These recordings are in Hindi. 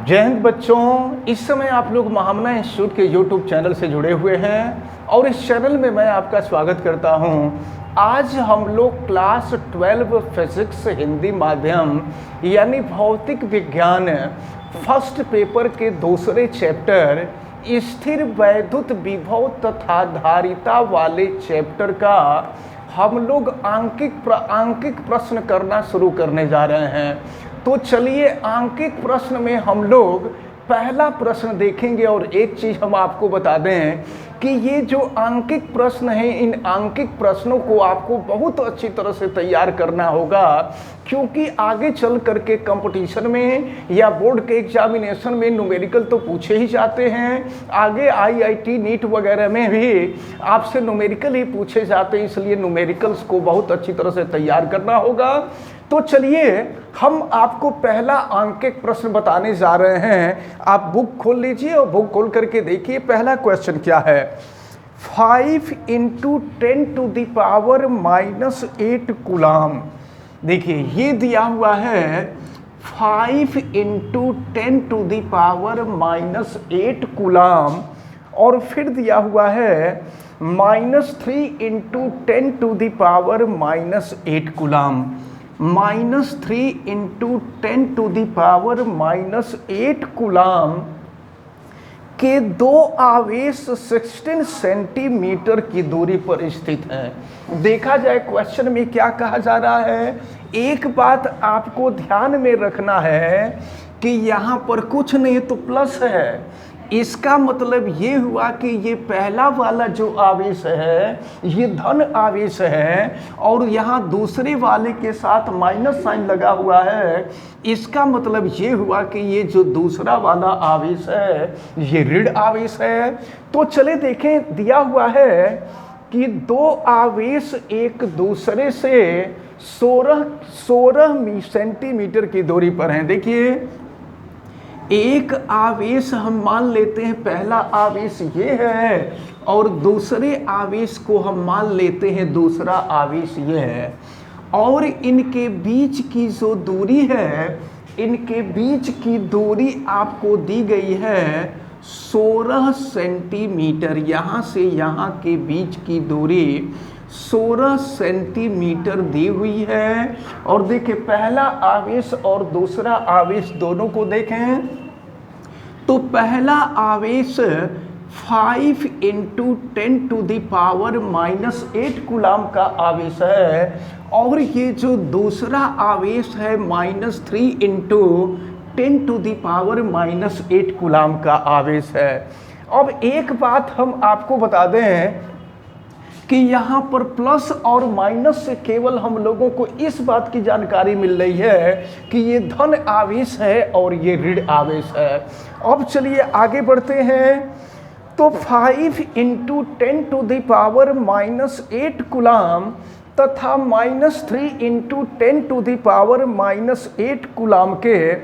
जय हिंद बच्चों। इस समय आप लोग महामना इंस्टीट्यूट के यूट्यूब चैनल से जुड़े हुए हैं और इस चैनल में मैं आपका स्वागत करता हूं। आज हम लोग क्लास 12 फिजिक्स हिंदी माध्यम यानी भौतिक विज्ञान फर्स्ट पेपर के दूसरे चैप्टर स्थिर वैद्युत विभव तथा धारिता वाले चैप्टर का हम लोग आंकिक प्रश्न करना शुरू करने जा रहे हैं। तो चलिए आंकिक प्रश्न में हम लोग पहला प्रश्न देखेंगे। और एक चीज़ हम आपको बता दें कि ये जो आंकिक प्रश्न है, इन आंकिक प्रश्नों को आपको बहुत अच्छी तरह से तैयार करना होगा, क्योंकि आगे चल करके कंपटीशन में या बोर्ड के एग्जामिनेशन में न्यूमेरिकल तो पूछे ही जाते हैं। आगे आईआईटी नीट वगैरह में भी आपसे न्यूमेरिकल ही पूछे जाते हैं, इसलिए न्यूमेरिकल्स को बहुत अच्छी तरह से तैयार करना होगा। तो चलिए हम आपको पहला आंकिक प्रश्न बताने जा रहे हैं। आप बुक खोल लीजिए और बुक खोल करके देखिए पहला क्वेश्चन क्या है। 5 × 10⁻⁻8 कूलाम। देखिए ये दिया हुआ है 5 × 10⁻⁻8 कूलाम और फिर दिया हुआ है -3 × 10⁻⁻8 कूलाम। -3 × 10⁻⁻8 कूलाम के दो आवेश 16 सेंटीमीटर की दूरी पर स्थित हैं। देखा जाए क्वेश्चन में क्या कहा जा रहा है। एक बात आपको ध्यान में रखना है कि यहाँ पर कुछ नहीं तो प्लस है। इसका मतलब ये हुआ कि ये पहला वाला जो आवेश है ये धन आवेश है और यहाँ दूसरे वाले के साथ माइनस साइन लगा हुआ है। इसका मतलब ये हुआ कि ये जो दूसरा वाला आवेश है ये ऋण आवेश है। तो चले देखें, दिया हुआ है कि दो आवेश एक दूसरे से 16 सेंटीमीटर की दूरी पर हैं। देखिए एक आवेश हम मान लेते हैं, पहला आवेश ये है और दूसरे आवेश को हम मान लेते हैं दूसरा आवेश ये है, और इनके बीच की जो दूरी है, इनके बीच की दूरी आपको दी गई है 16 सेंटीमीटर। यहाँ से यहाँ के बीच की दूरी 16 सेंटीमीटर दी हुई है। और देखिए पहला आवेश और दूसरा आवेश दोनों को देखें तो पहला आवेश 5 × 10⁻⁻8 कूलाम का आवेश है और ये जो दूसरा आवेश है -3 × 10⁻⁻8 कूलाम का आवेश है। अब एक बात हम आपको बता दें कि यहाँ पर प्लस और माइनस से केवल हम लोगों को इस बात की जानकारी मिल रही है कि ये धन आवेश है और ये ऋण आवेश है। अब चलिए आगे बढ़ते हैं। तो 5 × 10⁻⁻8 कूलाम तथा -3 × 10⁻⁻8 कूलाम के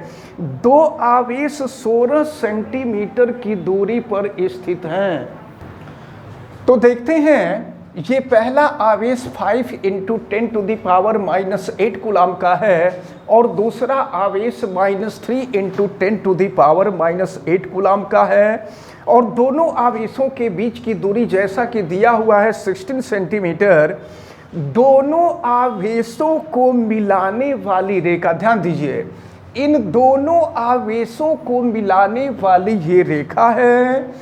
दो आवेश 16 सेंटीमीटर की दूरी पर स्थित हैं। तो देखते हैं, ये पहला आवेश 5 × 10⁻⁻8 कूलाम का है और दूसरा आवेश -3 × 10⁻⁻8 कूलाम का है और दोनों आवेशों के बीच की दूरी जैसा कि दिया हुआ है 16 सेंटीमीटर। दोनों आवेशों को मिलाने वाली रेखा, ध्यान दीजिए, इन दोनों आवेशों को मिलाने वाली ये रेखा है।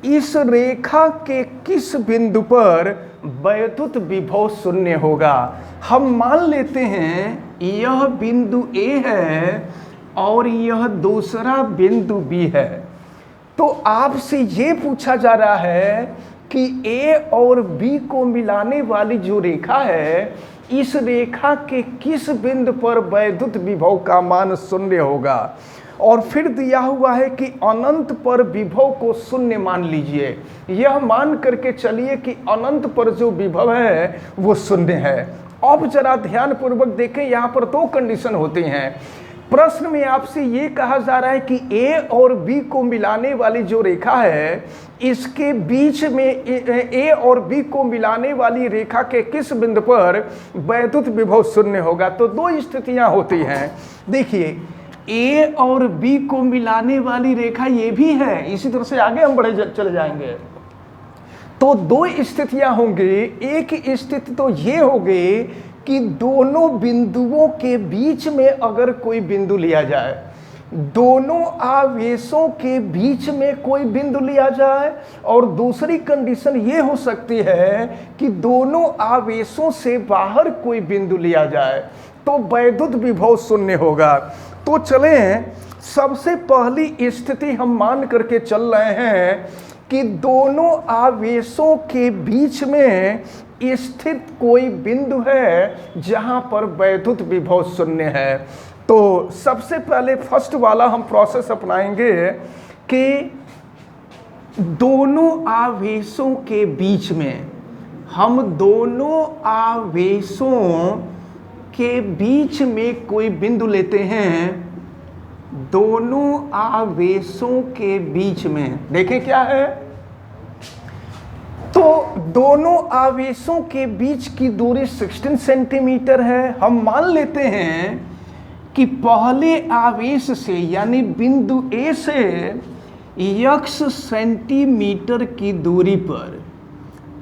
इस रेखा के किस बिंदु पर वैद्युत विभव शून्य होगा। हम मान लेते हैं यह बिंदु A है और यह दूसरा बिंदु B है। तो आपसे ये पूछा जा रहा है कि A और B को मिलाने वाली जो रेखा है, इस रेखा के किस बिंदु पर वैद्युत विभव का मान शून्य होगा। और फिर दिया हुआ है कि अनंत पर विभव को शून्य मान लीजिए। यह मान करके चलिए कि अनंत पर जो विभव है वो शून्य है। अब जरा ध्यान पूर्वक देखें, यहाँ पर दो कंडीशन होती हैं। प्रश्न में आपसे ये कहा जा रहा है कि A और B को मिलाने वाली जो रेखा है, इसके बीच में A और B को मिलाने वाली रेखा के किस बिंदु पर वैद्युत विभव शून्य होगा। तो दो स्थितियां होती हैं। देखिए ए और बी को मिलाने वाली रेखा ये भी है। इसी तरह से आगे हम चले जाएंगे। तो दो स्थितियां होंगी। एक स्थिति तो ये होगी कि दोनों बिंदुओं के बीच में अगर कोई बिंदु लिया जाए, दोनों आवेशों के बीच में कोई बिंदु लिया जाए, और दूसरी कंडीशन ये हो सकती है कि दोनों आवेशों से बाहर कोई बिंदु लिया जाए, तो वैद्युत विभव शून्य होगा। तो चलें, सबसे पहली स्थिति हम मान करके चल रहे हैं कि दोनों आवेशों के बीच में स्थित कोई बिंदु है जहां पर वैद्युत विभव शून्य है। तो सबसे पहले फर्स्ट वाला हम प्रोसेस अपनाएंगे कि दोनों आवेशों के बीच में, हम दोनों आवेशों के बीच में कोई बिंदु लेते हैं। दोनों आवेशों के बीच में देखें क्या है, तो दोनों आवेशों के बीच की दूरी 16 सेंटीमीटर है। हम मान लेते हैं कि पहले आवेश से यानी बिंदु ए से x सेंटीमीटर की दूरी पर,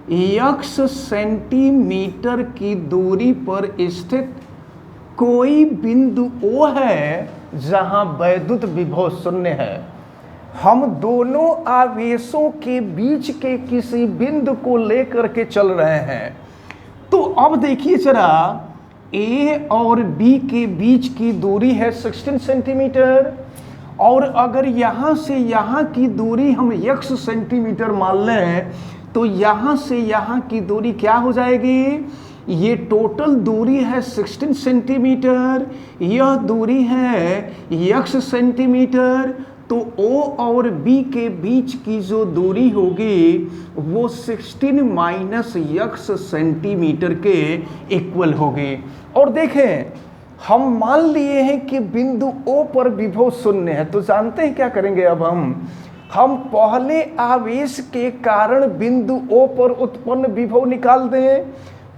x सेंटीमीटर की दूरी पर स्थित कोई बिंदु ओ है जहां वैद्युत विभव शून्य है। हम दोनों आवेशों के बीच के किसी बिंदु को लेकर के चल रहे हैं। तो अब देखिए जरा, ए और बी के बीच की दूरी है 16 सेंटीमीटर, और अगर यहाँ से यहाँ की दूरी हम x सेंटीमीटर मान लें, तो यहाँ से यहाँ की दूरी क्या हो जाएगी? ये टोटल दूरी है 16 सेंटीमीटर, यह दूरी है x सेंटीमीटर। तो O और B के बीच की जो दूरी होगी वो 16 माइनस x सेंटीमीटर के इक्वल होगी। और देखें, हम मान लिए हैं कि बिंदु O पर विभव शून्य है, तो जानते हैं क्या करेंगे अब हम पहले आवेश के कारण बिंदु O पर उत्पन्न विभव निकाल दें,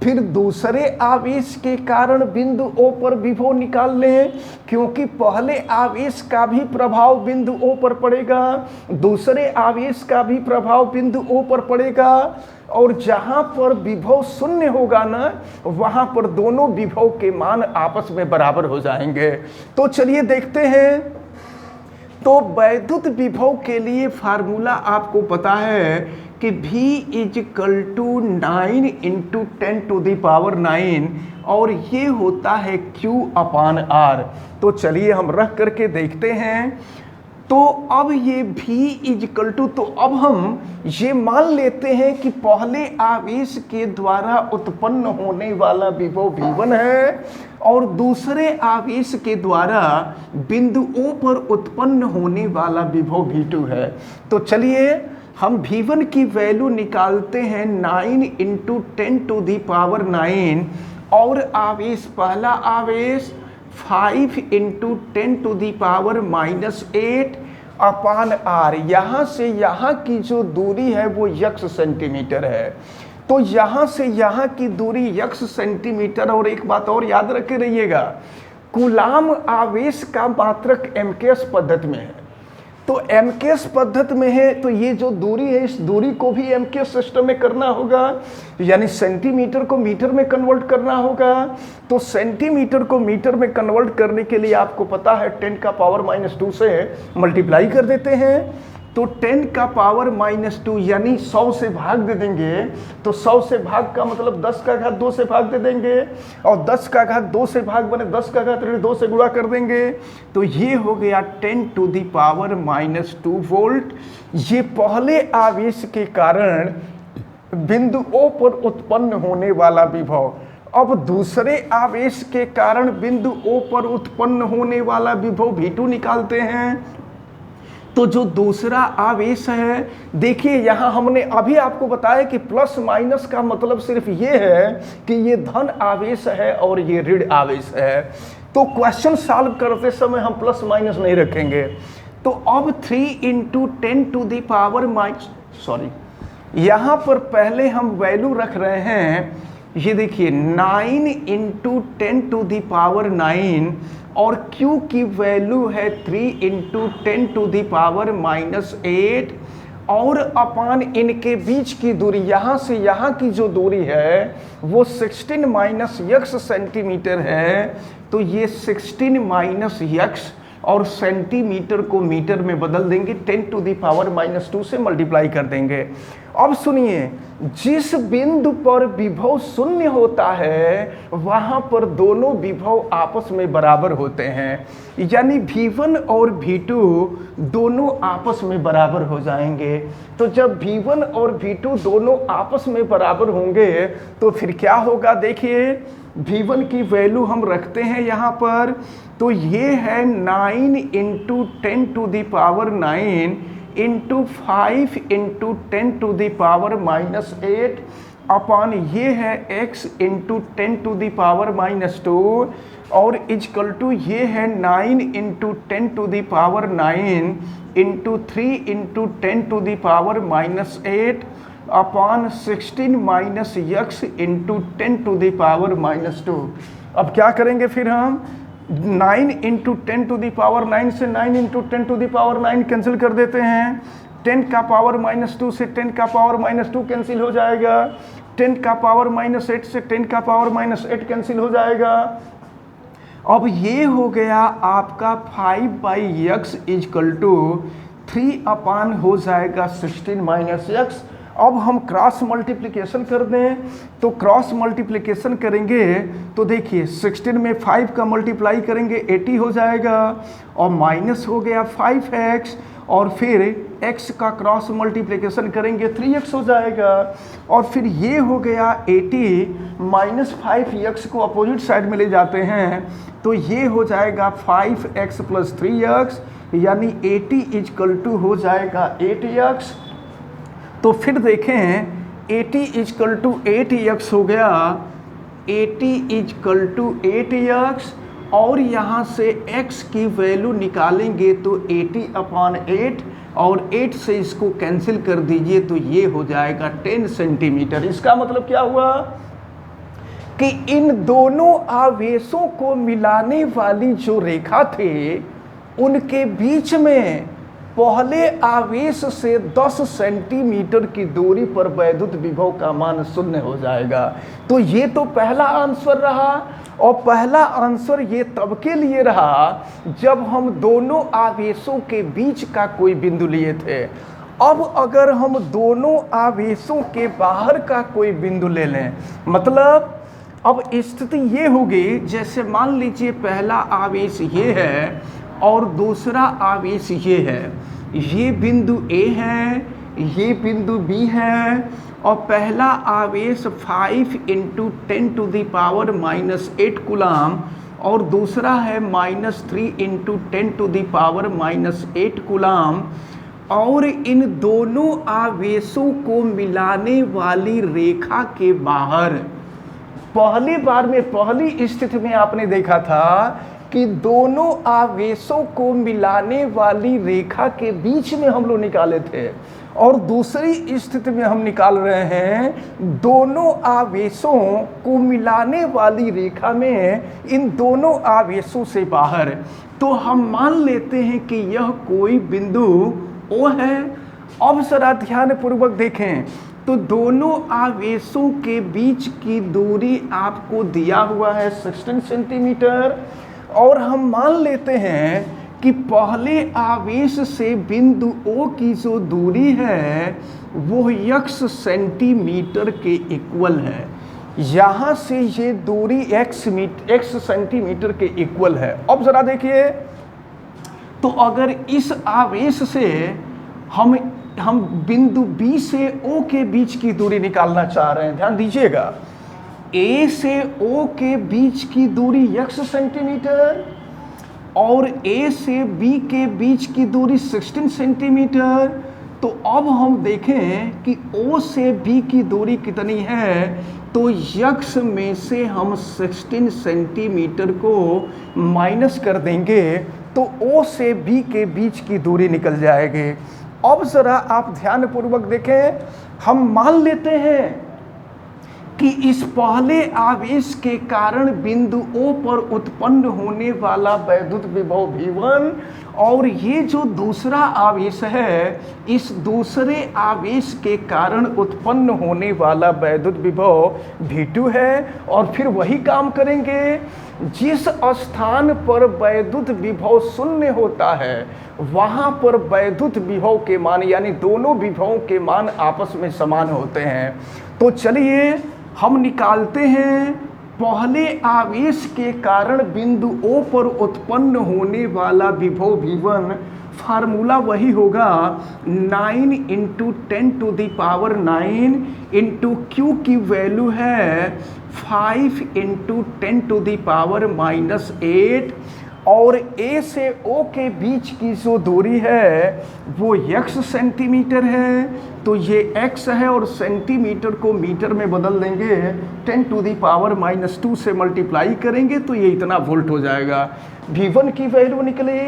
फिर दूसरे आवेश के कारण बिंदु O पर विभव निकाल लें, क्योंकि पहले आवेश का भी प्रभाव बिंदु O पर पड़ेगा, दूसरे आवेश का भी प्रभाव बिंदु O पर पड़ेगा, और जहां पर विभव शून्य होगा ना, वहां पर दोनों विभव के मान आपस में बराबर हो जाएंगे। तो चलिए देखते हैं। तो वैद्युत विभव के लिए फार्मूला आपको पता है कि V = 9 × 10⁹, और ये होता है Q/R। तो चलिए हम रख करके देखते हैं। तो अब ये V तो अब हम ये मान लेते हैं कि पहले आवेश के द्वारा उत्पन्न होने वाला विभव V1 है, और दूसरे आवेश के द्वारा बिंदु O पर उत्पन्न होने वाला विभव V2 है। तो चलिए हम V1 की वैल्यू निकालते हैं 9 × 10⁹, और आवेश, पहला आवेश 5 × 10⁻⁸/R। यहाँ से यहाँ की जो दूरी है वो x सेंटीमीटर है। तो यहाँ से यहाँ की दूरी x सेंटीमीटर। और एक बात और याद रखे रहिएगा, कूलाम आवेश का मात्रक एमकेएस पद्धति में है। तो एमकेएस पद्धति में है, तो ये जो दूरी है, इस दूरी को भी एमकेएस सिस्टम में करना होगा, यानी सेंटीमीटर को मीटर में कन्वर्ट करना होगा। तो सेंटीमीटर को मीटर में कन्वर्ट करने के लिए आपको पता है 10⁻⁻² से मल्टीप्लाई कर देते हैं। तो 10⁻⁻² यानी 100 से भाग दे देंगे, तो 100 से भाग का मतलब 10⁻2 से भाग दे देंगे, और 10⁻2 से भाग बने 10⁻2 से गुणा कर देंगे। तो ये हो गया 10⁻² वोल्ट। ये पहले आवेश के कारण बिंदु O पर उत्पन्न होने वाला विभव। अब दूसरे आवेश के कारण बिंदु O पर उत्पन्न होने वाला विभव V2 निकालते हैं। तो जो दूसरा आवेश है, देखिए यहाँ हमने अभी आपको बताया कि प्लस माइनस का मतलब सिर्फ ये है कि ये धन आवेश है और ये ऋण आवेश है। तो क्वेश्चन सॉल्व करते समय हम प्लस माइनस नहीं रखेंगे। तो अब 3 × 10⁻⁻, यहाँ पर पहले हम वैल्यू रख रहे हैं, ये देखिए 9 × 10⁻⁹, और Q की वैल्यू है 3 इंटू 10⁻⁻8 और अपान इनके बीच की दूरी, यहाँ से यहाँ की जो दूरी है वो 16 - x सेंटीमीटर है। तो ये 16 - x और सेंटीमीटर को मीटर में बदल देंगे, 10⁻⁻2 से मल्टीप्लाई कर देंगे। अब सुनिए, जिस बिंदु पर विभव शून्य होता है वहां पर दोनों विभव आपस में बराबर होते हैं, यानी V1 और V2 दोनों आपस में बराबर हो जाएंगे। तो जब V1 और V2 दोनों आपस में बराबर होंगे तो फिर क्या होगा, देखिए V1 की वैल्यू हम रखते हैं यहाँ पर, तो ये है 9 इंटू 10⁻9 इंटू 5 इंटू 10⁻⁻8 अपान ये है x इंटू 10⁻⁻2 और इजकल टू ये है 9 इंटू 10⁻9 इंटू 3 इंटू 10⁻⁻8 अपान 16 - x इंटू 10⁻⁻2। अब क्या करेंगे फिर हम, 9 इंटू 10⁻9 से 9 इंटू 10⁻9 कैंसिल कर देते हैं, 10⁻⁻2 से 10⁻⁻2 कैंसिल हो जाएगा, 10⁻⁻8 से 10⁻⁻8 कैंसिल हो जाएगा। अब ये हो गया आपका 5/x इजकल टू 3 अपान हो जाएगा 16 - x। अब हम क्रॉस मल्टीप्लिकेशन कर दें, तो क्रॉस मल्टीप्लिकेशन करेंगे तो देखिए 16 में 5 का मल्टीप्लाई करेंगे 80 हो जाएगा और माइनस हो गया 5x और फिर x का क्रॉस मल्टीप्लिकेशन करेंगे 3x हो जाएगा और फिर ये हो गया 80 माइनस 5x को अपोजिट साइड में ले जाते हैं तो ये हो जाएगा 5x + 3x यानी 80 इजकल टू हो जाएगा 8x। तो फिर देखें 80 इजकल टू 8x हो गया, 80 इजकल टू 8x और यहाँ से x की वैल्यू निकालेंगे तो 80/8 और 8 से इसको कैंसिल कर दीजिए तो ये हो जाएगा 10 सेंटीमीटर। इसका मतलब क्या हुआ कि इन दोनों आवेशों को मिलाने वाली जो रेखा थी उनके बीच में पहले आवेश से 10 सेंटीमीटर की दूरी पर वैद्युत विभव का मान 0 हो जाएगा। तो ये तो पहला आंसर रहा और पहला आंसर ये तब के लिए रहा जब हम दोनों आवेशों के बीच का कोई बिंदु लिए थे। अब अगर हम दोनों आवेशों के बाहर का कोई बिंदु ले लें, मतलब अब स्थिति ये होगी जैसे मान लीजिए पहला आवेश ये है और दूसरा आवेश ये है, ये बिंदु A है, ये बिंदु B है और पहला आवेश 5 इंटू 10⁻⁻8 कूलम और दूसरा है -3 इंटू 10⁻⁻8 कूलम और इन दोनों आवेशों को मिलाने वाली रेखा के बाहर पहली बार में पहली स्थिति में आपने देखा था कि दोनों आवेशों को मिलाने वाली रेखा के बीच में हम लोग निकाले थे और दूसरी स्थिति में हम निकाल रहे हैं दोनों आवेशों को मिलाने वाली रेखा में इन दोनों आवेशों से बाहर। तो हम मान लेते हैं कि यह कोई बिंदु O है। अब जरा ध्यान पूर्वक देखें तो दोनों आवेशों के बीच की दूरी आपको दिया हुआ है 16 सेंटीमीटर और हम मान लेते हैं कि पहले आवेश से बिंदु O की जो दूरी है वो x सेंटीमीटर के इक्वल है। यहाँ से ये दूरी x सेंटीमीटर के इक्वल है। अब ज़रा देखिए, तो अगर इस आवेश से हम बिंदु B से O के बीच की दूरी निकालना चाह रहे हैं, ध्यान दीजिएगा, A से O के बीच की दूरी x सेंटीमीटर और A से B के बीच की दूरी 16 सेंटीमीटर। तो अब हम देखें कि O से B की दूरी कितनी है, तो x में से हम 16 सेंटीमीटर को माइनस कर देंगे तो O से B के बीच की दूरी निकल जाएगी। अब ज़रा आप ध्यानपूर्वक देखें, हम मान लेते हैं कि इस पहले आवेश के कारण बिंदु O पर उत्पन्न होने वाला वैद्युत विभव V1 और ये जो दूसरा आवेश है, इस दूसरे आवेश के कारण उत्पन्न होने वाला वैद्युत विभव V2 है। और फिर वही काम करेंगे, जिस स्थान पर वैद्युत विभव शून्य होता है वहां पर वैद्युत विभव के मान यानी दोनों विभवों के मान आपस में समान होते हैं। तो चलिए हम निकालते हैं पहले आवेश के कारण बिंदु O पर उत्पन्न होने वाला विभव V1। फार्मूला वही होगा 9 × 10⁻9 इंटू Q की वैल्यू है 5 × 10⁻⁻8 और A से O के बीच की जो दूरी है वो x सेंटीमीटर है। तो ये x है और सेंटीमीटर को मीटर में बदल देंगे, 10⁻⁻2 से मल्टीप्लाई करेंगे तो ये इतना वोल्ट हो जाएगा। V1 की वैल्यू निकले।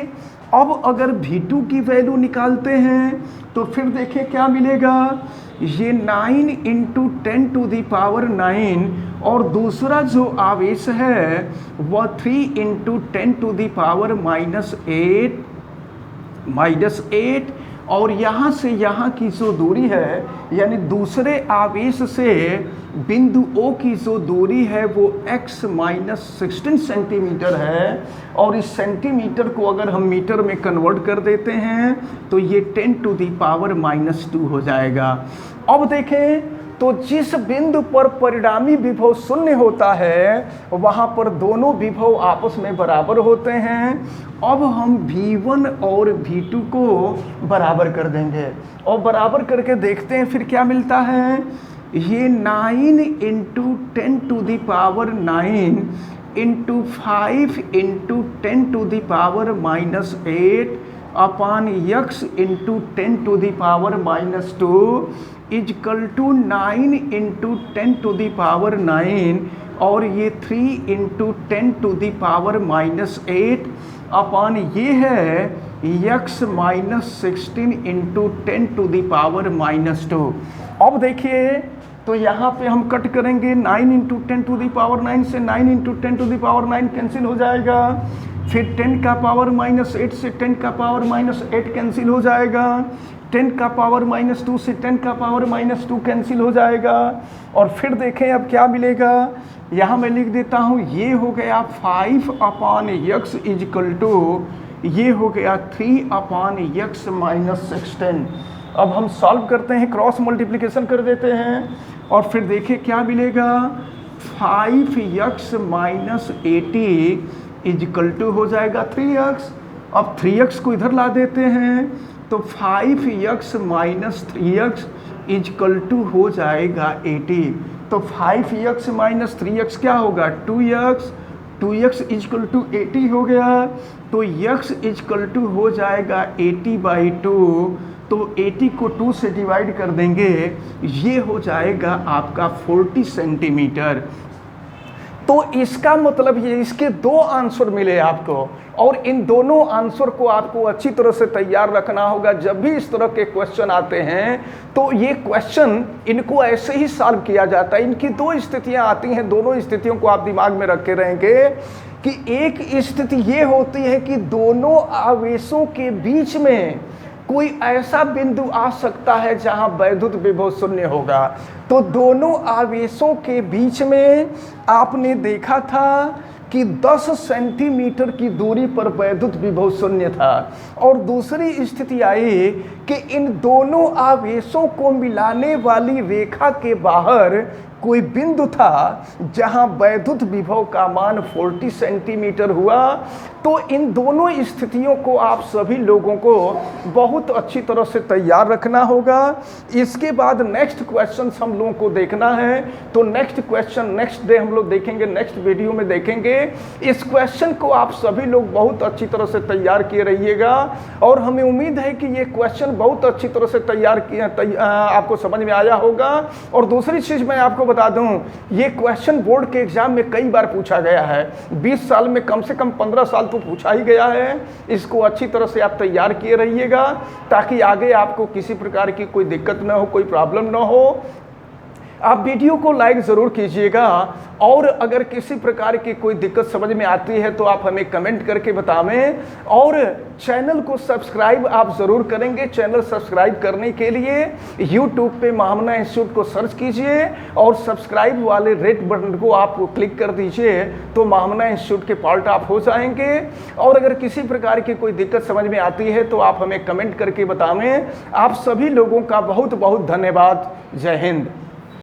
अब अगर V2 की वैल्यू निकालते हैं तो फिर देखें क्या मिलेगा। ये 9 × 10⁻9 और दूसरा जो आवेश है वह 3 × 10⁻8 और यहाँ से यहाँ की जो दूरी है यानी दूसरे आवेश से बिंदु O की जो दूरी है वो x-16 सेंटीमीटर है। और इस सेंटीमीटर को अगर हम मीटर में कन्वर्ट कर देते हैं तो ये 10⁻2 हो जाएगा। अब देखें तो जिस बिंदु पर परिणामी विभव शून्य होता है वहाँ पर दोनों विभव आपस में बराबर होते हैं। अब हम V1 और V2 को बराबर कर देंगे और बराबर करके देखते हैं फिर क्या मिलता है। ये 9 × 10⁻9 into 5 × 10⁻8 upon x × 10⁻2 is equal to 9 × 10⁻9 और ये 3 × 10⁻8 अपान ये है x-16 × 10⁻2। अब देखिए तो यहाँ पे हम कट करेंगे 9 × 10⁻9 से 9 × 10⁻9 कैंसिल हो जाएगा। फिर 10⁻8 से 10⁻8 कैंसिल हो जाएगा। 10⁻2 से 10⁻2 कैंसिल हो जाएगा। और फिर देखें अब क्या मिलेगा। यहाँ मैं लिख देता हूँ, ये हो गया 5/x इजकल टू ये हो गया 3/x-16। अब हम सॉल्व करते हैं, क्रॉस मल्टीप्लिकेशन कर देते हैं और फिर देखिए क्या मिलेगा। 5x-80 इजकल टू हो जाएगा 3x। अब 3x को इधर ला देते हैं तो 5x-3x इजकल टू हो जाएगा 80। तो 5x-3x क्या होगा 2x, 2x इजकल टू 80 हो गया। तो x इजकल टू हो जाएगा 80/2। तो 80 को 2 से डिवाइड कर देंगे, ये हो जाएगा आपका 40 सेंटीमीटर। तो इसका मतलब ये इसके दो आंसर मिले आपको और इन दोनों आंसर को आपको अच्छी तरह से तैयार रखना होगा। जब भी इस तरह के क्वेश्चन आते हैं तो ये क्वेश्चन इनको ऐसे ही सॉल्व किया जाता है। इनकी दो स्थितियां आती हैं, दोनों स्थितियों को आप दिमाग में रखे रहेंगे कि एक स्थिति ये होती है कि दोनों आवेशों के बीच में कोई ऐसा बिंदु आ सकता है जहां वैद्युत विभव शून्य होगा। तो दोनों आवेशों के बीच में आपने देखा था कि 10 सेंटीमीटर की दूरी पर वैद्युत विभव शून्य था। और दूसरी स्थिति आई कि इन दोनों आवेशों को मिलाने वाली रेखा के बाहर कोई बिंदु था जहां वैद्युत विभव का मान 40 सेंटीमीटर हुआ। तो इन दोनों स्थितियों को आप सभी लोगों को बहुत अच्छी तरह से तैयार रखना होगा। इसके बाद नेक्स्ट क्वेश्चन हम लोगों को देखना है। तो नेक्स्ट क्वेश्चन नेक्स्ट डे हम लोग देखेंगे, नेक्स्ट वीडियो में देखेंगे। इस क्वेश्चन को आप सभी लोग बहुत अच्छी तरह से तैयार किए रहिएगा और हमें उम्मीद है कि ये क्वेश्चन बहुत अच्छी तरह से तैयार किया आपको समझ में आया होगा। और दूसरी चीज़ मैं आपको बता दूं, ये क्वेश्चन बोर्ड के एग्जाम में कई बार पूछा गया है। 20 साल में कम से कम 15 साल तो पूछा ही गया है। इसको अच्छी तरह से आप तैयार किए रहिएगा ताकि आगे आपको किसी प्रकार की कोई दिक्कत ना हो, कोई प्रॉब्लम ना हो। आप वीडियो को लाइक ज़रूर कीजिएगा और अगर किसी प्रकार की कोई दिक्कत समझ में आती है तो आप हमें कमेंट करके बतावें और चैनल को सब्सक्राइब आप ज़रूर करेंगे। चैनल सब्सक्राइब करने के लिए यूट्यूब पे महामना इंस्टीट्यूट को सर्च कीजिए और सब्सक्राइब वाले रेड बटन को आप क्लिक कर दीजिए तो महामना इंस्टीट्यूट के पार्ट आप हो जाएंगे। और अगर किसी प्रकार की कोई दिक्कत समझ में आती है तो आप हमें कमेंट करके बतावें। आप सभी लोगों का बहुत बहुत धन्यवाद। जय हिंद।